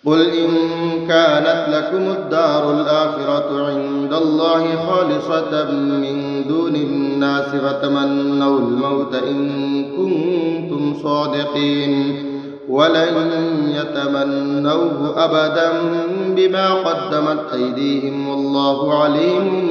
قل إن كانت لكم الدار الآخرة عند الله خالصة من دون الناس فتمنوا الموت إن كنتم صادقين ولن يتمنوه أبدا بما قدمت أيديهم والله عليم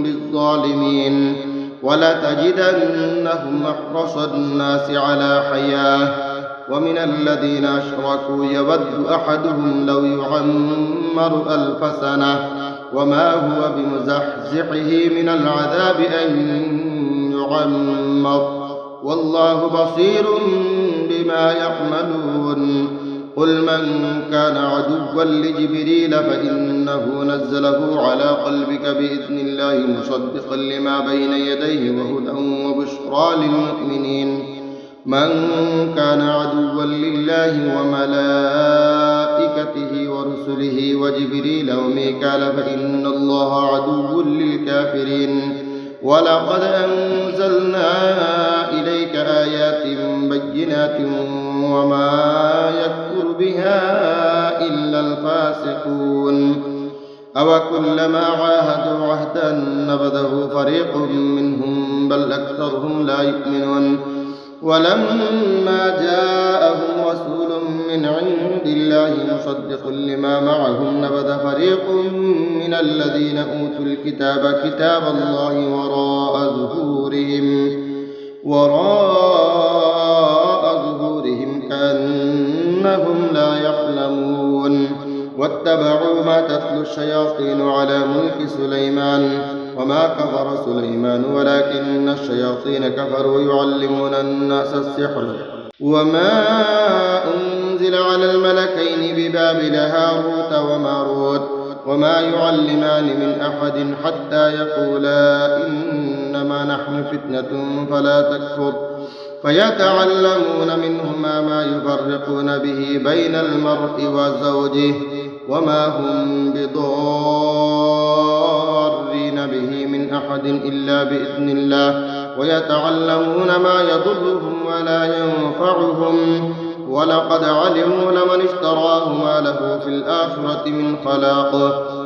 بالظالمين ولتجدنهم أحرص الناس على حياة ومن الذين أشركوا يود أحدهم لو يعمر 1000 سنة وما هو بمزحزحه من العذاب أن يعمر والله بصير بما يعملون قل من كان عدوا لجبريل فإنه نزله على قلبك بإذن الله مصدقا لما بين يديه وهدى وبشرى للمؤمنين من كان عدوا لله وملائكته ورسله وجبريل وميكال فإن الله عدو للكافرين ولقد أنزلنا إليك آيات بينات وما يكفر بها إلا الفاسقون أوكلما عاهدوا عهدا نبذه فريق منهم بل أكثرهم لا يؤمنون ولما جاءهم رسول من عند الله مصدق لما معهم نبذ فريق من الذين أوتوا الكتاب كتاب الله وراء ظهورهم كأنهم لا يعلمون واتبعوا ما تتلو الشياطين على ملك سليمان وما كفر سليمان ولكن الشياطين كفروا يعلمون الناس السحر وما أنزل على الملكين ببابل هاروت وماروت وما يعلمان من أحد حتى يقولا إنما نحن فتنة فلا تكفر فيتعلمون منهما ما يفرقون به بين المرء وزوجه وما هم بضارين به من أحد إلا بإذن الله ويتعلمون ما يضرهم ولا ينفعهم ولقد علموا لمن اشتراه ما له في الآخرة من خلاق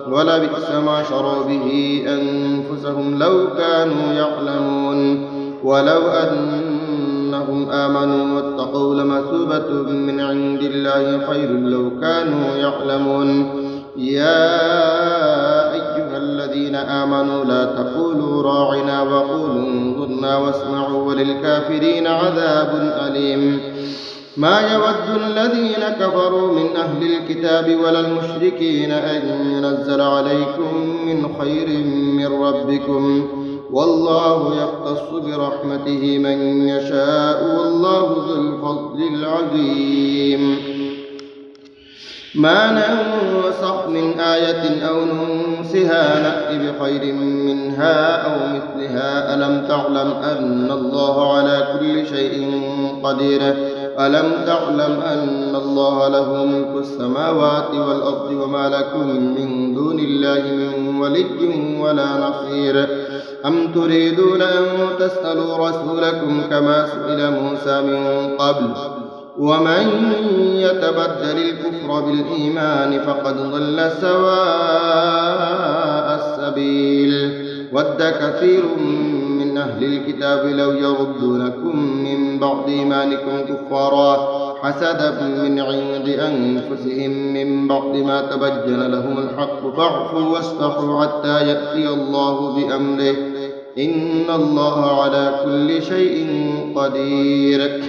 ولبئس ما شروا به أنفسهم لو كانوا يعلمون ولو أنهم آمنوا واتقوا لمثوبة من عند الله خير لو كانوا يعلمون يا أيها الذين آمنوا لا تقولوا راعنا وقولوا انظرنا واسمعوا وللكافرين عذاب أليم ما يود الذين كفروا من أهل الكتاب ولا المشركين أن ينزل عليكم من خير من ربكم والله يختص برحمته من يشاء والله ذو الفضل العظيم ما ننسخ من آية أو ننسها نأت بخير منها أو مثلها ألم تعلم أن الله على كل شيء قدير ألم تعلم أن الله له ملك السماوات والأرض وما لكم من دون الله من ولي ولا نصير أم تريدون أن تسألوا رسولكم كما سئل موسى من قبل ومن يتبدل الكفر بالإيمان فقد ضل سواء السبيل ود كثير من أهل الكتاب لو يردونكم من بعد إيمانكم كفارا حسدا من عند أنفسهم من بعد ما تبين لهم الحق فاعفوا واصفحوا حتى يأتي الله بأمره إن الله على كل شيء قدير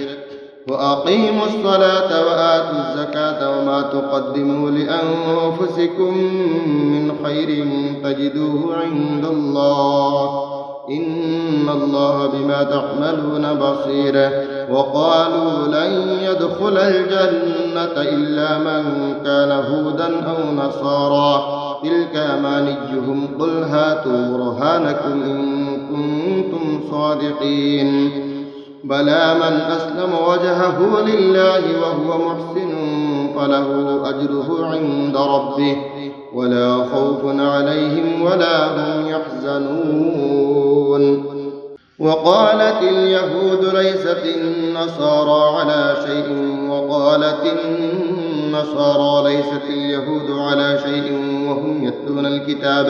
وأقيموا الصلاة وآتوا الزكاة وما تقدموا لأنفسكم من خير تجدوه عند الله إن الله بما تعملون بصير وقالوا لن يدخل الجنة إلا من كان هودا أو نصارى تلك أمانيهم قل هاتوا برهانكم إن كنتم صادقين بلى من أسلم وجهه لله وهو محسن فله أجره عند ربه ولا خوف عليهم ولا هم يحزنون وقالت اليهود ليست النصارى على شيء وقالت النصارى ليست اليهود على شيء وهم يتلون الكتاب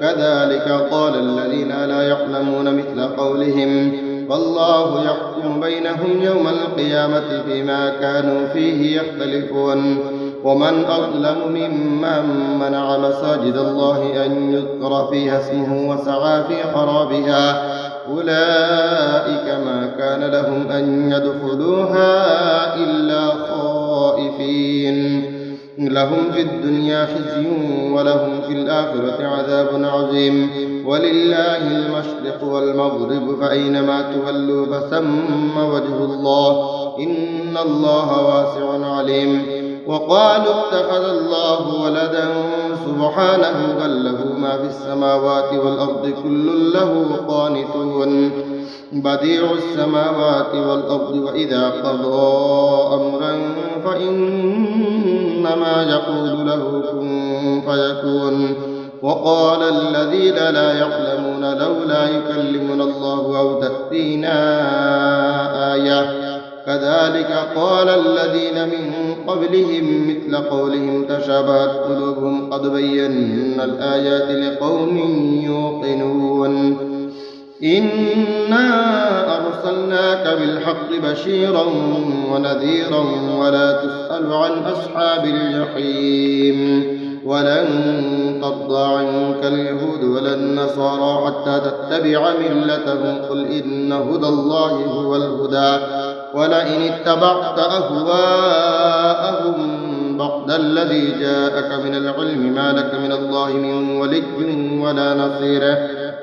كذلك قال الذين لا يعلمون مثل قولهم والله يحكم بينهم يوم القيامة فيما كانوا فيه يختلفون ومن أظلم ممن منع مساجد الله أن يذكر فيها اسمه وسعى في خرابها أولئك ما كان لهم أن يدخلوها إلا خائفين لهم في الدنيا خزي ولهم في الآخرة عذاب عظيم ولله المشرق والمغرب فأينما تولوا فثم وجه الله إن الله واسع عليم وقالوا اتخذ الله ولدا سبحانه بل له ما في السماوات والأرض كل له قانتون بديع السماوات والأرض وإذا قضى أمرا فإنما يقول له كن فيكون وقال الذين لا يعلمون لولا يكلمنا الله أو تأتينا آية كذلك قال الذين من قبلهم مثل قولهم تشابهت قلوبهم قد بينا الآيات لقوم يوقنون إنا أرسلناك بالحق بشيرا ونذيرا ولا تسأل عن أصحاب الجحيم ولن ترضى عنك اليهود ولا النصارى حتى تتبع ملتهم قل إن هدى الله هو الهدى ولئن اتبعت أهواءهم بعد الذي جاءك من العلم ما لك من الله من ولي ولا نصير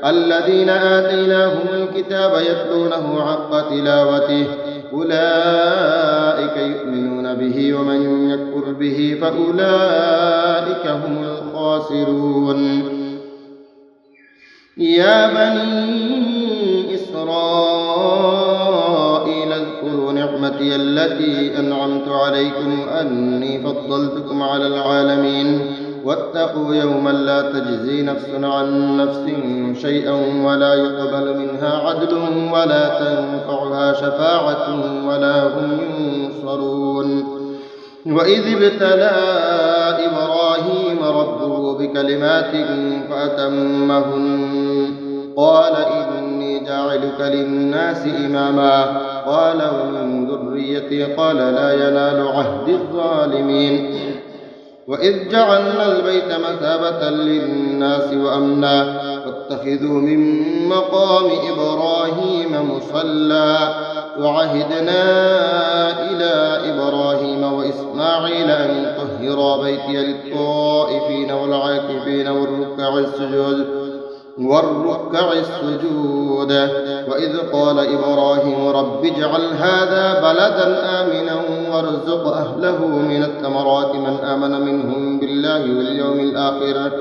الذين آتيناهم الكتاب يتلونه حق تلاوته أولئك يؤمنون به ومن يكفر به فأولئك هم الخاسرون يا بني إسرائيل اذكروا نعمتي التي أنعمت عليكم وأني فضلتكم على العالمين واتقوا يوما لا تجزي نفس عن نفس شيئا ولا يقبل منها عدل ولا تنفعها شفاعة ولا هم ينصرون وإذ ابتلى إبراهيم ربه بكلمات فأتمهن قال إني جاعلك للناس إماما قال ومن ذريتي قال لا ينال عهد الظالمين وإذ جعلنا البيت مثابة للناس وأمنا واتخذوا من مقام إبراهيم مصلى وعهدنا إلى إبراهيم وإسماعيل أن طهرا بيتي للطائفين والعاكفين والركع السجود وإذ قال إبراهيم رب اجعل هذا بلدا آمنا وارزق أهله من الثمرات من آمن منهم بالله واليوم الآخر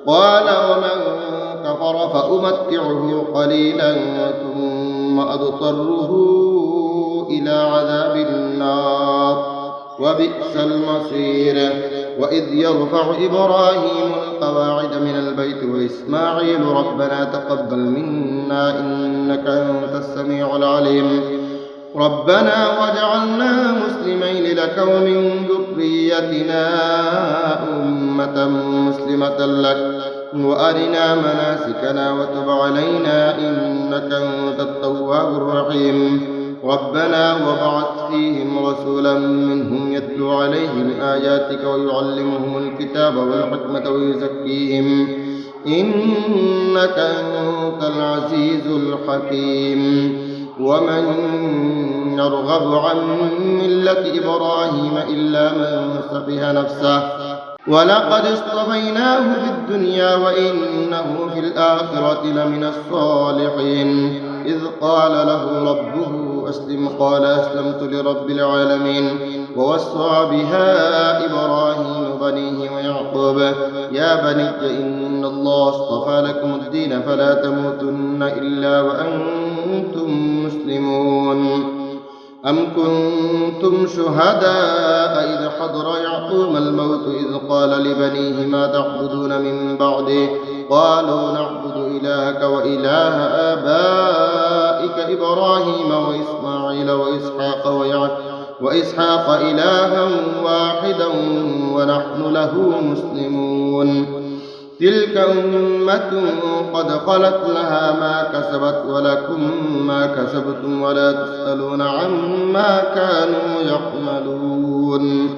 قال ومن كفر فأمتعه قليلا ثم أضطره إلى عذاب النار وبئس المصير وإذ يرفع إبراهيم القواعد من البيت وإسماعيل ربنا تقبل منا إنك أنت السميع العليم ربنا واجعلنا مسلمين لك ومن ذريتنا أمة مسلمة لك وأرنا مناسكنا وتب علينا إنك أنت التواب الرحيم ربنا وابعث فيهم رسولا منهم يتلو عليهم آياتك ويعلمهم الكتاب والحكمة ويزكيهم إنك أنت العزيز الحكيم ومن يرغب عن ملة إبراهيم إلا من سفه نفسه ولقد اصطفيناه في الدنيا وإنه في الآخرة لمن الصالحين إذ قال له ربه أسلم قال أسلمت لرب العالمين ووصى بها إبراهيم بنيه ويعقوب يا بني إن الله اصطفى لكم الدين فلا تموتن إلا وأنتم مسلمون أم كنتم شهداء إذ حضر يعقوب الموت إذ قال لبنيه ما تعبدون من بعده قالوا نعبد إلهك وإله آبائك إبراهيم وإسماعيل وإسحاق إلها واحدا ونحن له مسلمون تلك أمة قد خلت لها ما كسبت ولكم ما كسبتم ولا تسألون عما كانوا يعملون